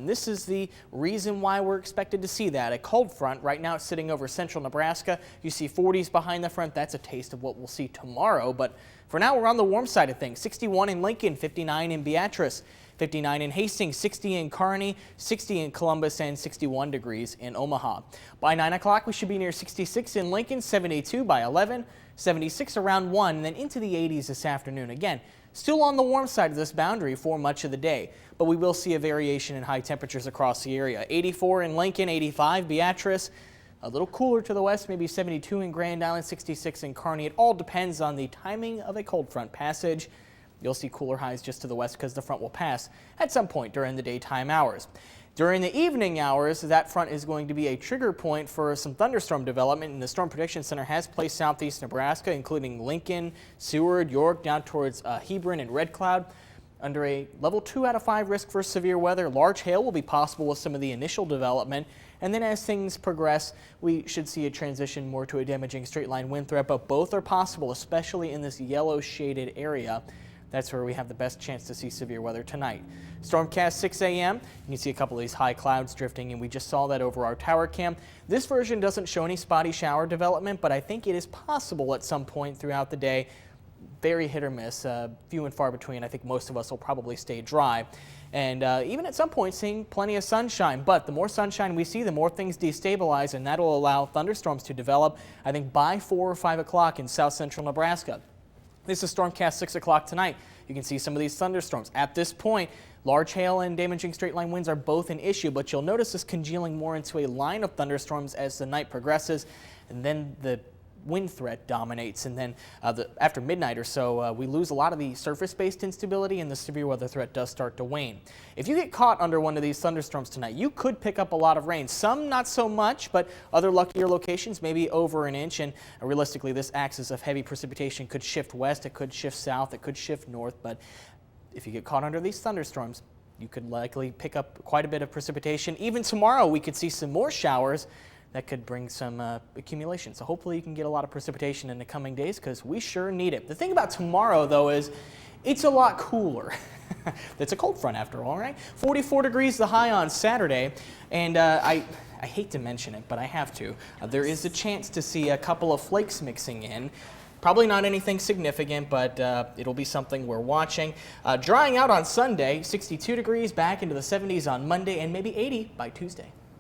And this is the reason why we're expected to see that. A cold front right now it's sitting over central Nebraska. You see 40s behind the front. That's a taste of what we'll see tomorrow. But for now, we're on the warm side of things. 61 in Lincoln, 59 in Beatrice, 59 in Hastings, 60 in Kearney, 60 in Columbus, and 61 degrees in Omaha. By 9 o'clock, we should be near 66 in Lincoln, 72 by 11, 76 around 1, and then into the 80s this afternoon. Again, still on the warm side of this boundary for much of the day, but we will see a variation in high temperatures across the area. 84 in Lincoln, 85 Beatrice, a little cooler to the west, maybe 72 in Grand Island, 66 in Kearney. It all depends on the timing of a cold front passage. You'll see cooler highs just to the west because the front will pass at some point during the daytime hours. During the evening hours, that front is going to be a trigger point for some thunderstorm development, and the Storm Prediction Center has placed southeast Nebraska, including Lincoln, Seward, York, down towards Hebron and Red Cloud, under a level 2 out of 5 risk for severe weather. Large hail will be possible with some of the initial development, and then as things progress, we should see a transition more to a damaging straight line wind threat, but both are possible, especially in this yellow shaded area. That's where we have the best chance to see severe weather tonight. Stormcast 6 a.m. You can see a couple of these high clouds drifting, and we just saw that over our tower cam. This version doesn't show any spotty shower development, but I think it is possible at some point throughout the day. Very hit or miss, few and far between. I think most of us will probably stay dry. And even at some point seeing plenty of sunshine. But the more sunshine we see, the more things destabilize, and that'll allow thunderstorms to develop, I think, by 4 or 5 o'clock in south central Nebraska. This is Stormcast 6 o'clock tonight. You can see some of these thunderstorms. At this point, large hail and damaging straight line winds are both an issue, but you'll notice this congealing more into a line of thunderstorms as the night progresses, and then the wind threat dominates, and then after midnight or so, we lose a lot of the surface-based instability, and the severe weather threat does start to wane. If you get caught under one of these thunderstorms tonight, you could pick up a lot of rain. Some not so much, but other luckier locations maybe over an inch, and realistically this axis of heavy precipitation could shift west, it could shift south, it could shift north, but if you get caught under these thunderstorms, you could likely pick up quite a bit of precipitation. Even tomorrow we could see some more showers that could bring some accumulation. So hopefully you can get a lot of precipitation in the coming days because we sure need it. The thing about tomorrow, though, is it's a lot cooler. It's a cold front after all, right? 44 degrees the high on Saturday, and I hate to mention it, but I have to. There is a chance to see a couple of flakes mixing in. Probably not anything significant, but it'll be something we're watching. Drying out on Sunday, 62 degrees, back into the 70s on Monday, and maybe 80 by Tuesday.